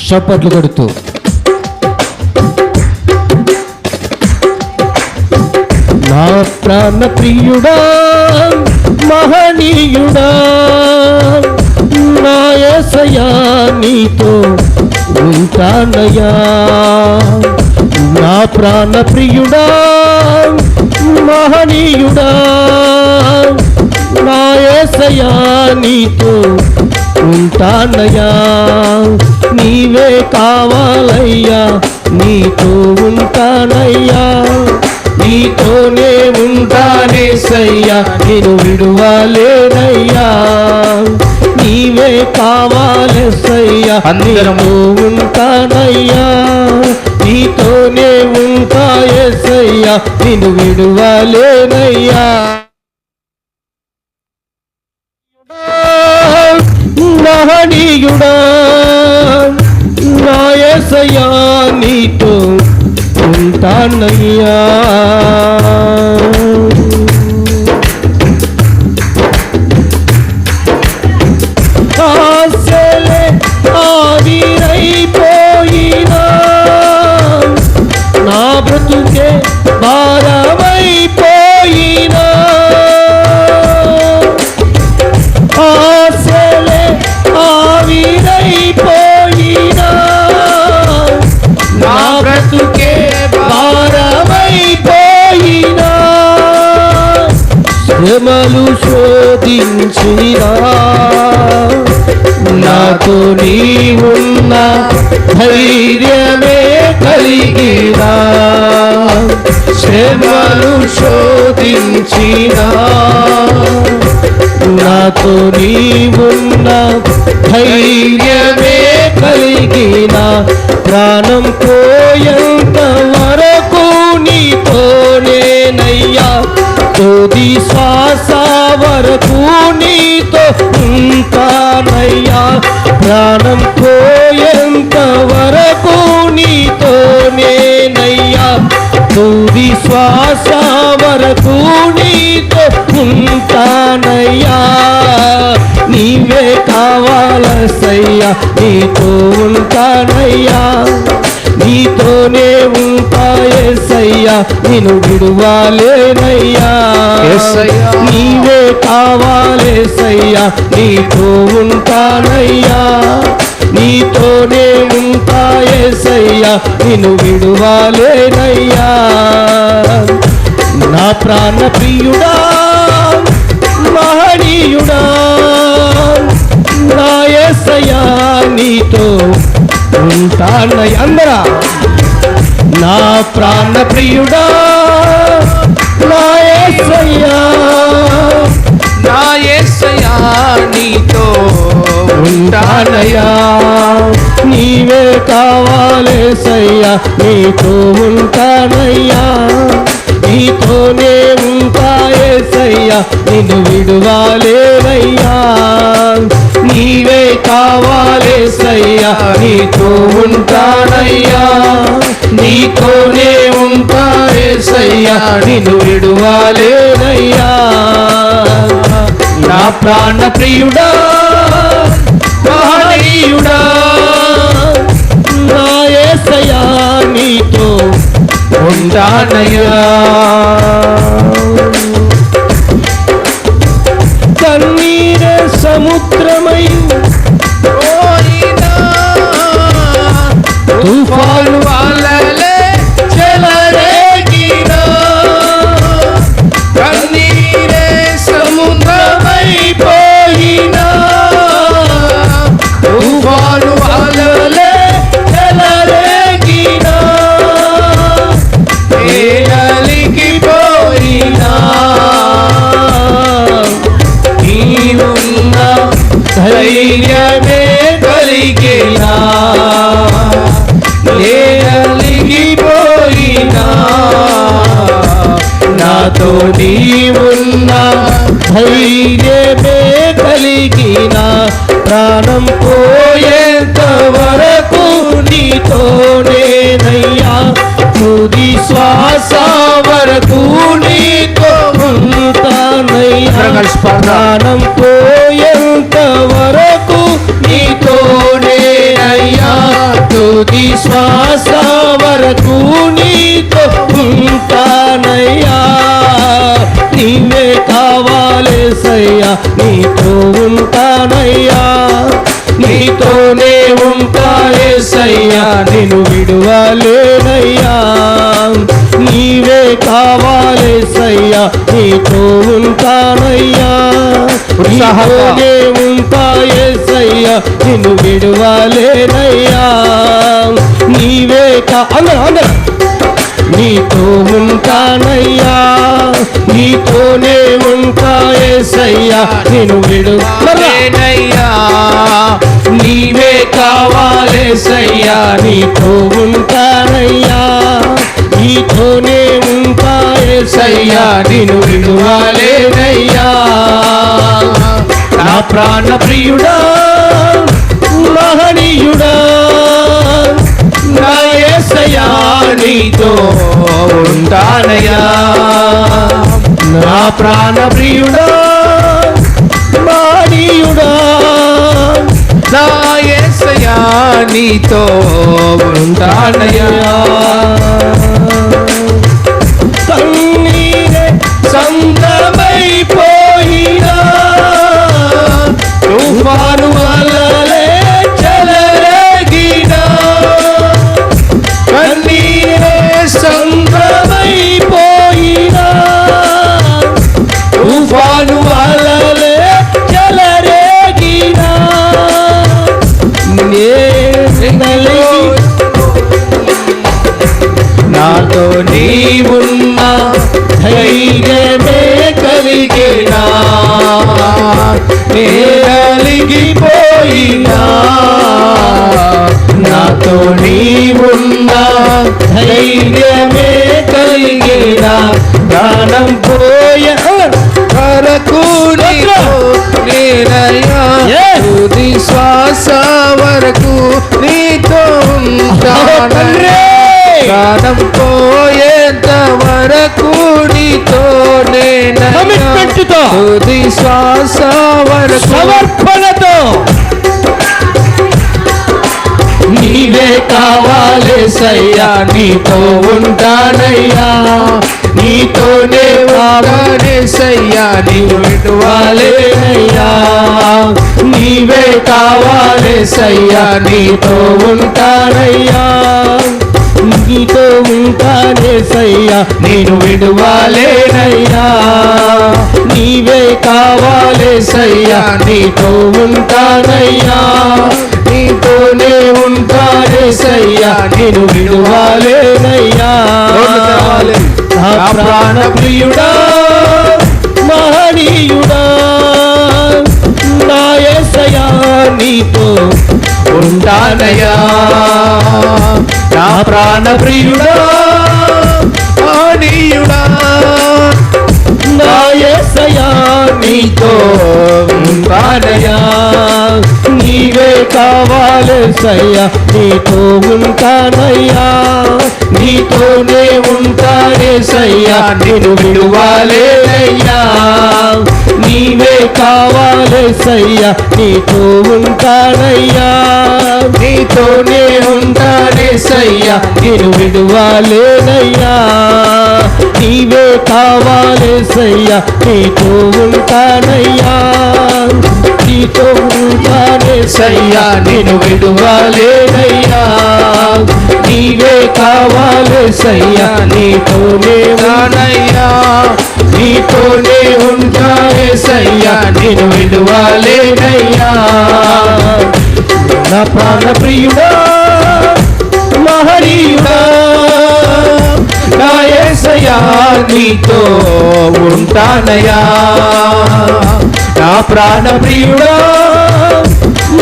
చప్పట్లు కొడుతూ నా ప్రాణ ప్రియుడా మహనీయుడా నా యేసయ్యా నీతో ఉంటానయ్యా నా ప్రాణ ప్రియుడా మహనీయుడా నా యేసయ్యా నీతో ఉంటానయ్యా నీవే కావాలయ్యా నీతో ఉంటానయ్యా నీతోనే ఉంటానేసయ్యా నేను విడువలేనయ్యా నీవే కావాలేసయ్యా అందరము ఉంటానయ్యా నీతోనే ఉంటాయేసయ్యా నేను విడువలేనయ్యా మహనీయుడా నా యేసయ్యా నీతో ఉంటానయ్యా ఆశలే ఆవిరైపోయినా నా బ్రతుకే భారమైపోయినా ఆశలే ఆవిరైపోయినా నా బ్రతుకే భారమైపోయినా శ్రమలు శోధించినా నాతో నీవున్న ధైర్యమే కలిగినా శ్రమలు శోధించినా నాతో నీవున్న ధైర్యమే కలిగిన ప్రాణం పోయేంత వరకు నీతోనేనయ్యా తుది శ్వాస వరకు నీతో ఉంటానయ్యా ప్రాణం పోయేంత వరకు నీతోనేనయ్యా తుది శ్వాస వరకు నీతో ఉంటానయ్యా నీవే కావాలసయ్యా నీతో ఉంటానయ్యా నీతోనే ఉంటాయేసయ్యా నేను విడువలేనయ్యా నీవే కావాలేసయ్యా నీతో ఉంటానయ్యా నీతోనే ఉంటాయేసయ్యా నేను విడువలేనయ్యా నా ప్రాణ ప్రియుడా మహనీయుడా నా యేసయ్యా నీతో ఉంటానయ్యా అందరా నా ప్రాణ ప్రియుడా నా యేసయ్యా నీతో ఉంటానయ్యా నీవే కావాలేసయ్యా నీతో ఉంటానయ్యా నీతోనే ఉంటాయేసయ్యా నిన్ను విడువలేనయ్యా నీవే కావాలేసయ్యా నీతో ఉంటానయ్యా నీతోనే ఉంటాయేసయ్యా నిన్ను విడువలేనయ్యా నా ప్రాణ ప్రియుడా మహనీయుడా నా యేసయ్యా నీతో ఉంటానయ్యా కన్నీరే సముద్రమై పోయినా తుఫాను అలలే చెలరేగినా కన్నీరే సముద్రమై పోయినా తుఫాను అలలే చెలరేగినా ఏలికి పోయినా నీవున్న ధైర్యమే కలిగినా ఏలిగిపోయినా నాతో నీవున్న ధైర్యమే కలిగినా ప్రాణం పోయేంత వరకు నీతోనేనయ్యా తుది శ్వాస వరకు నీతో ఉంటానయ్యా ప్రాణం పోయేంత వరకు నీతోనేనయ్యా యేసయ్యా నీతో ఉంటానయ్యా, నీతోనే ఉంటా యేసయ్యా నిన్ను విడువలేనయ్యా, నీవే కావాలేసయ్యా నీతో ఉంటానయ్యా, నీతోనే ఉంటా యేసయ్యా నిన్ను విడువలేనయ్యా, నీవే అందరూ నీతో ఉంటానయ్యా, నీతోనే ఉంటా యేసయ్యా నిన్ను విడువలేనయ్యా, నీవే కావాలేసయ్యా నీతో ఉంటానయ్యా, నీతోనే ఉంటా యేసయ్యా నిన్ను విడువలేనయ్యా, నా ప్రాణ ప్రియుడా మహనీయుడా నా యేసయ్యా నీతో ఉంటానయ్యా, నా ప్రాణ ప్రియుడా మహనీయుడా నా యేసయ్యా నీతో ఉంటానయ్యా, కన్నీరే సంద్రమైపోయినా తుఫాను అలలే చెలరేగినా, కన్నీరే సంద్రమైపోయినా తుఫాను అలలే చెలరేగినా, నాతో నీవున్నా ధైర్యమే కలిగినా, నేలిగిపోయినా నాతో నీవున్నా ధైర్యమే కలిగినా, ప్రాణం పోయే వరకు నేనయ్యా తుది శ్వాస వరకు నీతో ఉంటానయ్యా, ప్రాణం పోయేంత వరకు నీతో నేనయ్యా తుది శ్వాస వరకు సమర్పణతో, నీవే కావాలేసయ్యా నీతో ఉంటానయ్యా, నీతోనే వాడేసయ్యా నీవు విడువలేనయ్యా, నీవే కావాలేసయ్యా నీతో ఉంటానయ్యా, నీతో ఉంటానేసయ్యా నేను విడువలేనయ్యా, నీవే కావాలేసయ్యా నీతో ఉంటానయ్యా, నీతోనే ఉంటానేసయ్యా నేను విడువలేనయ్యా, నా ప్రాణ ప్రియుడా మహనీయుడా నా యేసయ్యా నీతో ఉంటానయ్యా, నా ప్రాణ ప్రియుడా మహనీయుడా నా యేసయ్యా నీతో ఉంటానయ్యా, నీవే కావాలేసయ్యా నీతో ఉంటానయ్యా, నీతోనే ఉంటానేసయ్యా నిన్ను విడువలేనయ్యా, నీవే కావాలేసయ్యా నీతో ఉంటానయ్యా, నీతోనే ఉంటానేసయ్యా నిన్ను విడువలేనయ్యా, నీవే కావాలేసయ్యా నీతో ఉంటానయ్యా, నీతో ఉంటానేసయ్యా నిన్ను విడువలేనయ్యా, నీవే కావాలేసయ్యా నీతోనే ఉంటానయ్యా, నీతోనే ఉంటానేసయ్యా నిన్ను విడువలేనయ్యా, నా ప్రాణ ప్రియుడా మహనీయుడా నా యేసయ్యా నీతో ఉంటానయ్యా, నా ప్రాణ ప్రియుడా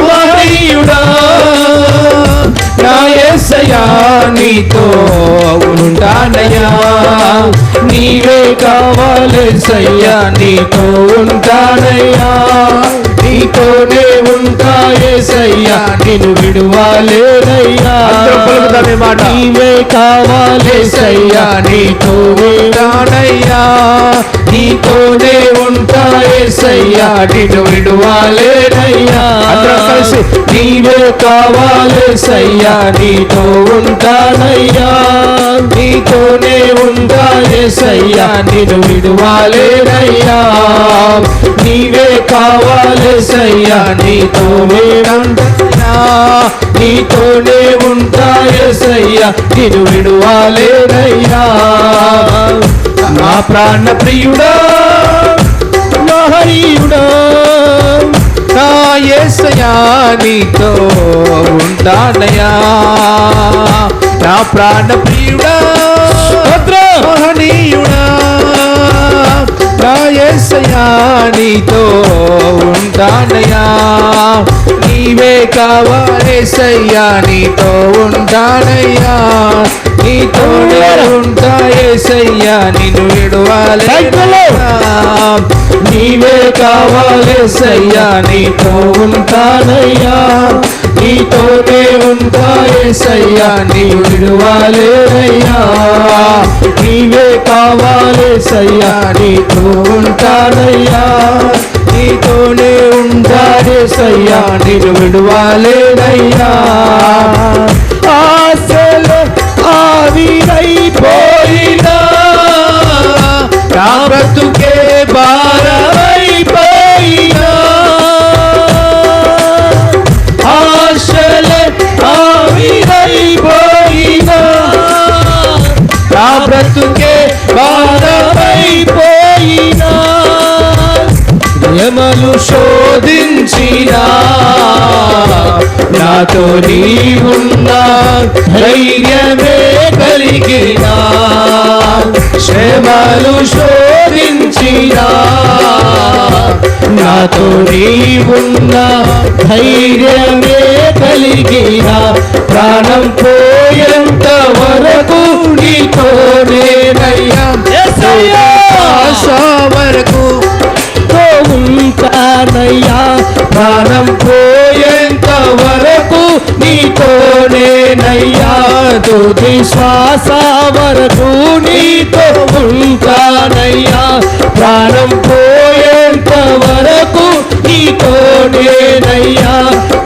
మహనీయుడా నా యేసయ్యా నీతో ఉంటానయ్యా, నీవే కావాలేసయ్యా నీతో ఉంటానయ్యా, నీతోనే ఉంటా యేసయ్యా నిన్ను విడువలేనయ్యా, నీవే కావాలేసయ్యా నీతో ఉంటానయ్యా, నీతోనే ఉంటా యేసయ్యా నిన్ను విడువాలేనయ్యా. అందరం కలిసి నీవే కావాలేసయ్యా నీతో ఉంటానయ్యా. నీతోనే ఉంటా యేసయ్యా నిన్ను విడువాలేనయ్యా. నీవే కావాలేసయ్యా నీతో ఉంటానయ్యా. నీతోనే ఉంటా యేసయ్యా నిన్ను విడువాలేనయ్యా. నా ప్రాణ ప్రియుడా మహనీయుడా నా యేసయ్యా నీతో ఉంటానయ్యా. నా ప్రాణ ప్రియుడా మహనీయుడా నా యేసయ్యా నీతో ఉంటానయ్యా. నీవే కావాలేసయ్యా నీతో ఉంటానయ్యా. నీతోనే ఉంటా యేసయ్యా నిన్ను విడువాలేనయ్యా. నీవే కావాలేసయ్యా నీతో ఉంటానయ్యా. నీతోనే ఉంటా యేసయ్యా నీవు విడువాలేనయ్యా. నీవే కావాలేసయ్యా నీతో ఉంటానయ్యా. నీతోనే ఉంటా యేసయ్యా నిన్ను విడువాలేనయ్యా. ఆశలు ఆవిరైపోయినా నా బ్రతుకే భారమైపోయినా. ఆశలే ఆవిరైపోయినా నా బ్రతుకే భారమైపోయినా. యమలు శోధించినా నాతో నీవున్నా ధైర్యమే కలిగినా. శ్రమలు శోధించినా నాతో నీవున్నా ధైర్యమే కలిగినా. ప్రాణం పోయేంత వరకు నీతోనేనయ్యా. ఆశ వరకు ఉంటానయ్యా. ప్రాణం పోయేంత వరకు నీతోనేనయ్యా. తుది శ్వాస వరకు నీతో ఉంటానయ్యా. ప్రాణం పోయేంత వరకు నీతోనేనయ్యా.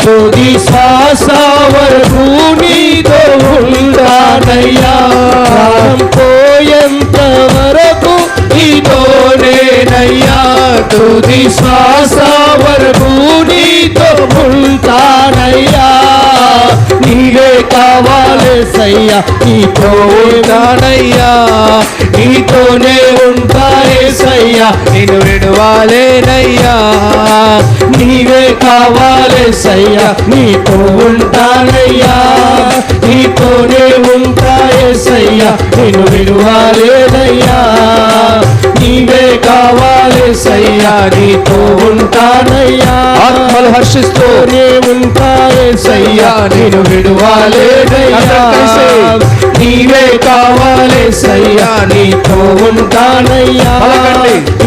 తుది శ్వాస వరకు నీతో ఉంటానయ్యా. ప్రాణం పోయేంత వరకు నీతోనేనయ్యా. తుది శ్వాస వరకు నీతో ఉంటానయ్యా. నీవే కావాలేసయ్యా నీతో ఉంటానయ్యా. నీతోనే ఉంటాయేసయ్యా నిన్ను విడువాలేనయ్యా. నీవే కావాలేసయ్యా నీతో ఉంటానయ్యా. నీతోనే ఉంటాయేసయ్యా నిన్ను విడువాలేనయ్యా. నీవే కావాలేసయ్యా నీతో ఉంటానయ్యా. ఆత్మలు హర్షిస్తూనే ఉంటాయేసయ్యా నిన్ను విడువాలేనయ్యా. నీవే కావాలేసయ్యా నీతో ఉంటానయ్యా.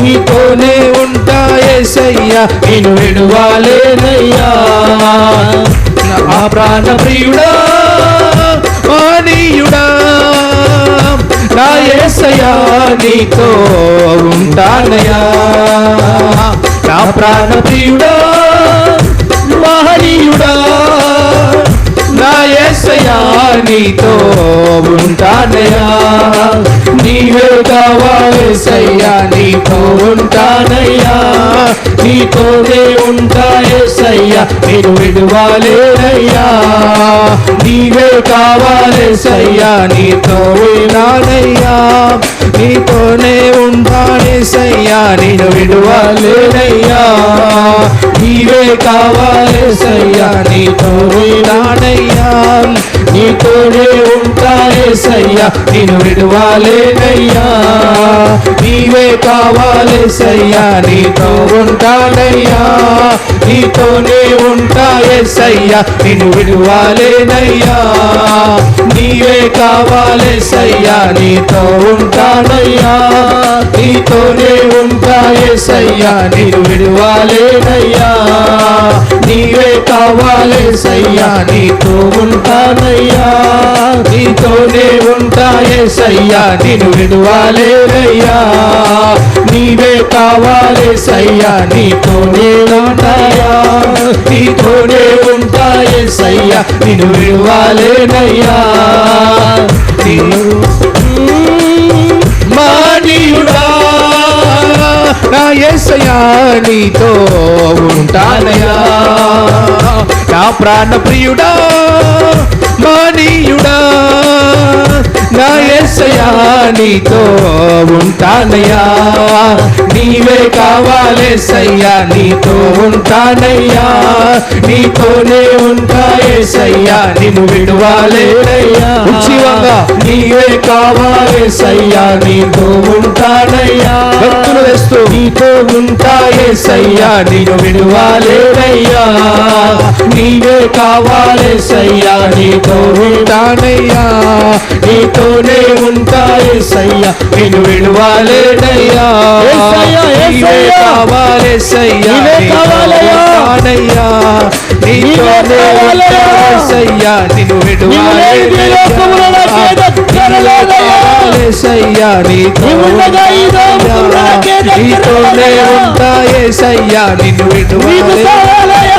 నీతోనే ఉంటాయేసయ్యా నిన్ను విడువాలేనయ్యా. నా ప్రాణ ప్రియుడా మహనీయుడా నా యేసయ్యా నీతో ఉంటానయ్యా. నా ప్రాణ ప్రియుడా మహనీయుడా నా యేసయ్యా నీతో ఉంటానయ్యా. నీవే కావాలేసయ్యా నీతో ఉంటానయ్యా. నీతోనే ఉంటాయేసయ్యా నిన్ను విడువాలేనయ్యా. నీవే కావాలేసయ్యా నీతో ఉన్నానయ్యా. నీతోనే ఉంటానేసయ్యా నిన్ను విడువాలేనయ్యా. నీవే కావాలేసయ్యా నీతో ఉన్నానయ్యా. నీతోనే ఉంటాయేసయ్యా నిన్ను విడువాలేనయ్యా. నీవే కావాలేసయ్యా నీతో ఉంటానయ్యా. నీతోనే ఉంటాయేసయ్యా నిన్ను విడువాలేనయ్యా. నీవే కావాలేసయ్యా నీతో ఉంటానయ్యా. నీతోనే ఉంటాయేసయ్యా నిన్ను విడువాలేనయ్యా. నీవే కావాలేసయ్యా నీతో ఉంటానయ్యా. నీతోనే ఉంటాయేసయ్యా నిన్ను విడువాలేనయ్యా. నీవే కావాలేసయ్యా నీతోనే ఉంటాయా నీతోనే ఉంటాయేసయ్యా నిన్ను విడువాలేనయ్యా మానీయుడా నా యేసయ్యా నీతో ఉంటానయ్యా నా ప్రాణ ప్రియుడా మానీయుడా నా యేసయ్యా నీతో ఉంటానయ్యా నీవే కావాలేసయ్యా నీతో ఉంటానయ్యా నీతోనే ఉంటాయేసయ్యా నిన్ను విడువాలేనయ్యా ఉచివంగా నీవే కావాలేసయ్యా నీతో ఉంటానయ్యా భక్తులు వేస్తూ నీతో ఉంటాయేసయ్యా నిన్ను విడువాలేనయ్యా నీవే కావాలేసయ్యా నీతో ఉంటానయ్యా నీతోనే ఉంటాయేసయ్యా నిన్ను విడువాలేనయ్యా నీవే కావాలేసయ్యా నీతోనయ్యా నీతోనే ఉంటాయేసయ్యా నిన్ను విడువాలేనయ్యా నీతోనే ఉంటాయేసయ్యా నిన్ను విడువాలేనయ్యా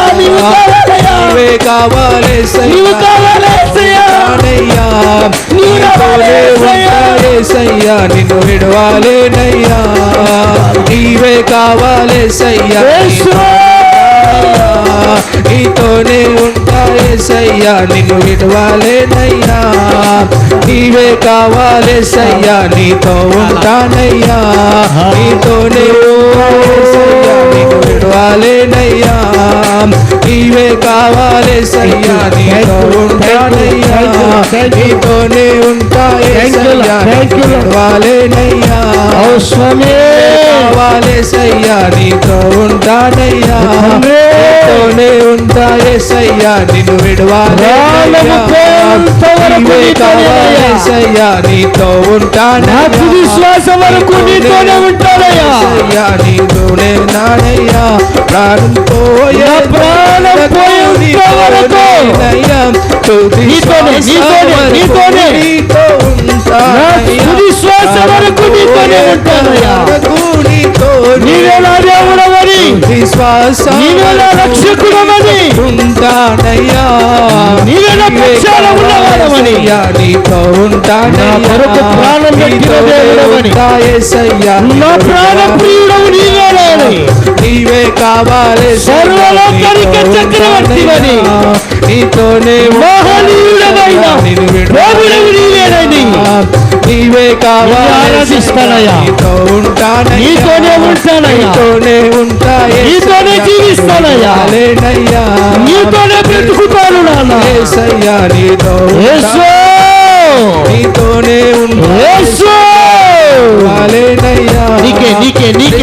నీవే కావాలేసయ్యా నీతోనే ఉంటాయేసయ్యా నిన్ను విడువాలేనయ్యా నీవే కావాలేసయ్యా నీతోనే ఉంటాయేసయ్యా నిన్ను విడువాలేనయ్యా నీవే కావాలేసయ్యా నీతో ఉంటానయ్యా నీతోనే ఉంటాయేసయ్యా నిన్ను విడువాలేనయ్యా నీవే కావాలేసయ్యా నీతో ఉంటానయ్యా నీతోనే ఉంటాయేసయ్యా నిన్ను విడువాలేనయ్యా కావాలేసయ్యా నీతో ఉంటానయ్యా నీతోనే ఉంటాయేసయ్యా నిన్ను విడువాలేనయ్యా నీవే కావాలేసయ్యా నీతో ఉంటానయ్యా విశ్వాస వరకు నీతోనే ఉంటానయ్యా నీతోనే నానయ్యా ప్రాణం పోయే ప్రాణం పోయేంత వరకు నీతోనే విశ్వాస వరకు నీతోనే ఉంటానయ్యా నీవే నా దేవుడవని నీవే నా రక్షకుడవని ఉంటానయ్యా నీవే నా పక్షాన ఉన్నవాడవని నీతో ఉంటానయ్యా నా కొరకు ప్రాణం పెట్టిన దేవుడవని నా ప్రాణ ప్రియుడవు నీవేనని నీవే కావాలి సర్వలోకానికి చక్రవర్తివని నీతోనే మహనీయుడవైన ప్రభుడవు నీవేనని నీవే కావాలి ఆరాధిస్తానయ్యా నీతో ఉంటానయ్యా నీతోనే ఉంటానయ్యా నీతోనే ఉంటాయే నీతోనే జీవిస్తానయ్యా లేనయ్యా నీతోనే బ్రతుకుతాను నాన్న యేసయ్యా నీతో నీతోనే ఉంటాయేసయ్యా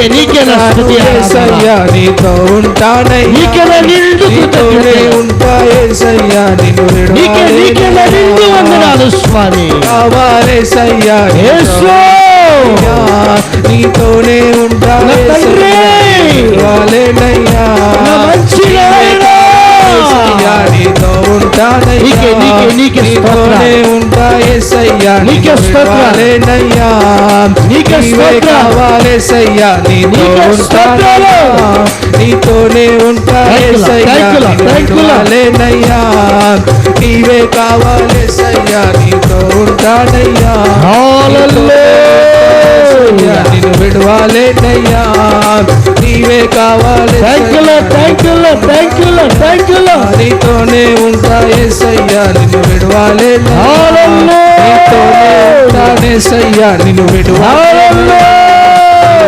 నీకే నా స్తుతి యేసయ్యా నీతో ఉంటానయ్యా నీకే నా నిండు కృతజ్ఞతలే ఉంటాయేసయ్యా నీకే నా నిండు వందనాలు స్వామి కావాలేసయ్యా యేసయ్యా నీతోనే ఉంటాయేసయ్యా నా మంచి నాయనా నీతో ఉంటానయ్యా నీతోనే ఉంటాయేసయ్యా నీకే స్తోత్రాలేనయ్యా నీకే కావాలేసయ్యా నీతో ఉంటానయ్యా నీతోనే ఉంటాయేసయ్యా నీతోలేనయ్యా నీవే కావాలేసయ్యా నీతో ఉంటానయ్యా హల్లెలూయా నిన్ను విడువాలేనయ్యా నీవే కావాలేసయ్యా నీతోనే ఉంటాయేసయ్యా నిన్ను విడువాలేనయ్యా నీతోనే ఉంటానేసయ్యా నిన్ను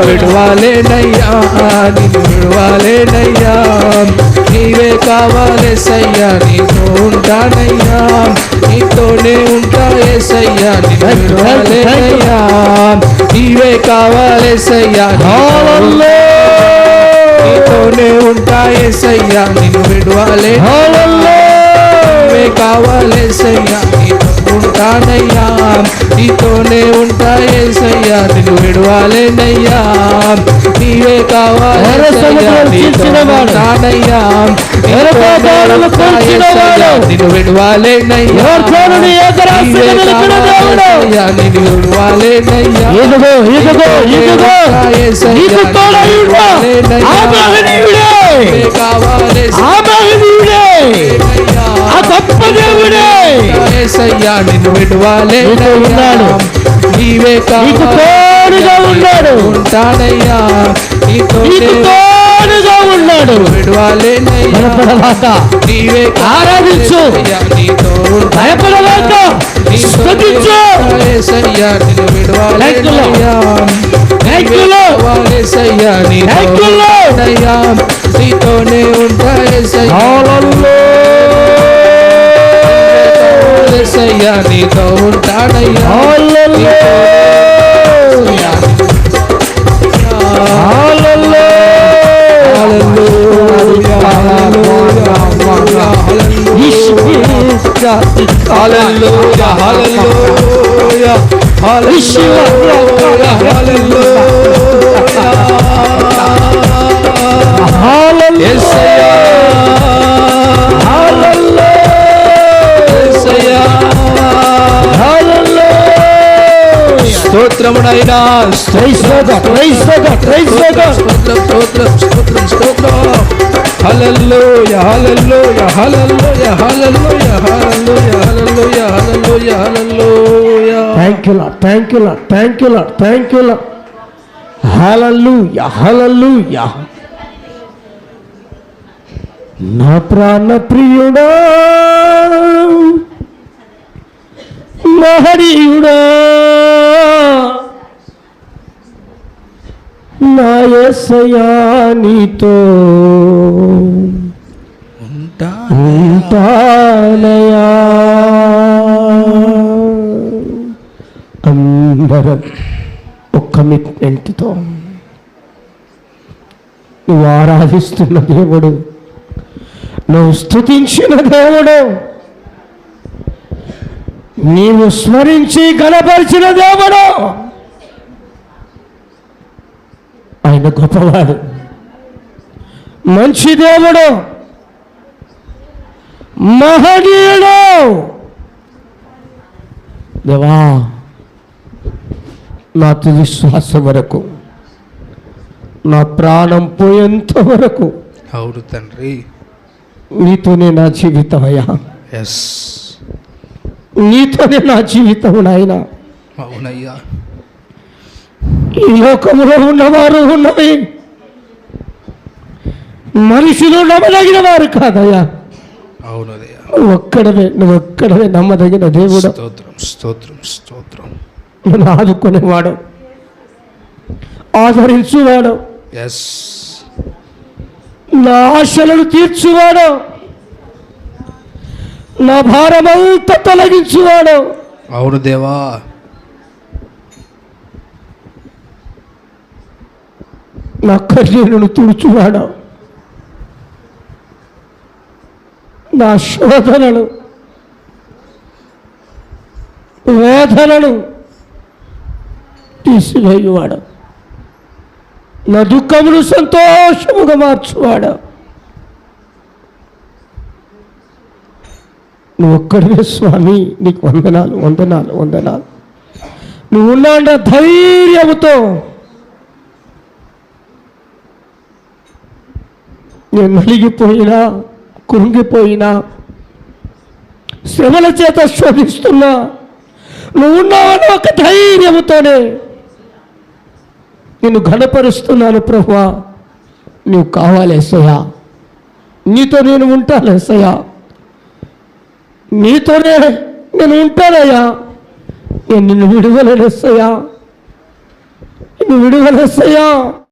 విడువాలేనయ్యా నిన్ను విడువాలేనయ్యా నీవే కావాలేసయ్యా నీతో ఉంటానయ్యా నీతోనే ఉంటాయేసయ్యా నిన్ను విడువాలేనయ్యా నీవే కావాలేసయ్యా నీతోనే ఉంటాయేసయ్యా నిన్ను విడువాలేనయ్యా నీవే కావాలేసయ్యా నీతో ఉంటానయ్యా నీతోనే ఉంటాయేసయ్యా నిన్ను విడువాలేనయ్యా నీవే కావాలేసయ్యా నీతో ఉంటానయ్యా నిన్ను విడువాలేనయ్యా, నిన్ను విడువాలేనయ్యా. ఇదిగో ఇదిగో ఇదిగో నీకు తోడయ్యుండా ఆ మహనీయుడే, ఆ మహనీయుడే, ఆ గొప్ప దేవుడే యేసయ్యా నిన్ను విడువాలేనయ్యా, నీవే నీకు తోడుగా ఉన్నాడు, ఉంటానయ్యా, నీకు తోడుగా ఉన్నాడు. విడువాలేనయ్యా, నీవే ఆరాధించు, భయపడలేక స్తుతించు. యేసయ్యా నిన్ను విడువాలేనయ్యా, యేసయ్యా నీతోనయ్యా, నీతోనే ఉంటా యేసయ్యా, యేసయ్యా నీతో ఉంటానయ్యా, స్తోత్రమునైనా హల్లెలూయా హల్లెలూయా హల్లెలూయా హల్లెలూయా హల్లెలూయా హల్లెలూయా హల్లెలూయా హల్లెలూయా. Thank you lord, thank you lord, thank you lord, thank you lord. హల్లెలూయా హల్లెలూయా. నా ప్రాణ ప్రియుడా, మహనీయుడా, నా యేసయ్యా నీతో ఉంటానయ్యా. అందరం ఒక కమిట్మెంట్తో నువ్వు ఆరాధిస్తున్న దేవుడు, నువ్వు స్తుతించిన దేవుడు, నీవు స్మరించి గణపరిచిన దేవుడు, ఆయన గొప్పవాడు, మంచి దేవుడు, మహనీయుడు. దేవా, నా తుది శ్వాస వరకు, నా ప్రాణం పోయేంత వరకు అవును తండ్రి, నీతోనే నా జీవితం అయ్యా, నీతోనే నా జీవితం నాయన. అవునయ్యా, ఈ లోకంలో ఉన్నవారు ఉన్నవి, మనుషులు నమ్మదగిన వారు కాదయ్యా. అవునయ్యా, నువ్వు ఒక్కడవే నమ్మదగిన దేవుడు. స్తోత్రం స్తోత్రం స్తోత్రం. నన్ను ఆదుకునేవాడు, ఆదరించువాడు, నా ఆశలను తీర్చువాడు, నా భారమంతా తొలగించువాడు. అవును దేవా, నా కన్నీళ్లను తుడుచువాడు, నా శోధనలు వేదనలు తీసివేయువాడు, నా దుఃఖమును సంతోషముగా మార్చువాడు. నువ్వు ఒక్కడివే స్వామి, నీకు వందనాలు వందనాలు వందనాలు. నువ్వు ఉన్నాడ ధైర్యముతో నేను నలిగిపోయినా, కృంగిపోయినా, శ్రమల చేత శోధిస్తున్నా, నువ్వు ఉన్నావని ఒక ధైర్యముతోనే నిన్ను ఘనపరుస్తున్నాను ప్రభువా. నువ్వు కావాలి యేసయ్యా, నీతో నేను ఉంటాను యేసయ్యా, నీతోనే నేను ఉంటానయ్యా. నేను నిన్ను విడువలేను యేసయ్యా, నిన్ను విడువలేను యేసయ్యా.